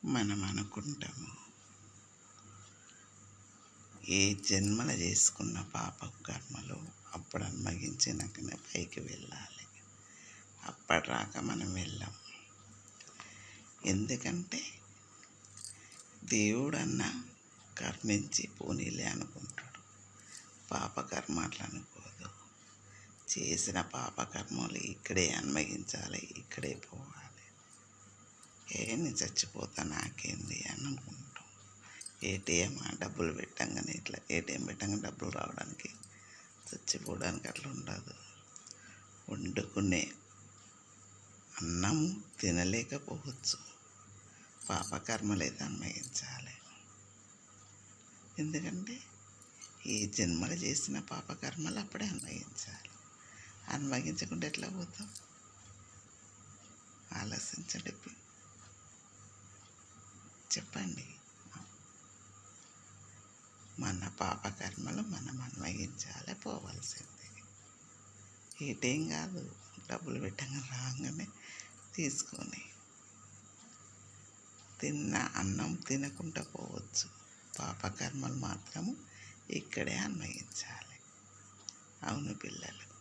మనం అనుకుంటాము ఏ జన్మల చేసుకున్న పాప కర్మలు అప్పుడు అనుభవించినాకనే పైకి వెళ్ళాలి. అప్పటిరాక మనం వెళ్ళాం. ఎందుకంటే దేవుడన్నా కర్ణించి పోనీలే అనుకుంటాడు. పాపకర్మ అట్లా అనుకోదు. చేసిన పాపకర్మలు ఇక్కడే అనుభవించాలి, ఇక్కడే పోవాలి. నేను చచ్చిపోతా నాకేంది అని అనుకుంటాం. ఏటీఎం డబ్బులు పెట్టంగానే ఇట్లా ఏటీఎం పెట్టంగానే డబ్బులు రావడానికి చచ్చిపోవడానికి అట్లా ఉండదు. వండుకునే అన్నము తినలేకపోవచ్చు, పాపకర్మలైతే అనుభవించాలి. ఎందుకంటే ఈ జన్మలు చేసిన పాపకర్మలు అప్పుడే అనుభవించాలి. అనుభవించకుండా ఎట్లా పోతాం? ఆలోచించండి, చెప్పండి. మన పాపకర్మలు మనం అనుభవించాలి, పోవాల్సింది. ఏటేం కాదు, డబ్బులు పెట్టంగా రాగానే తీసుకొని తిన్న అన్నం తినకుండా పోవచ్చు. పాపకర్మలు మాత్రము ఇక్కడే అనుభవించాలి. అవును పిల్లలు.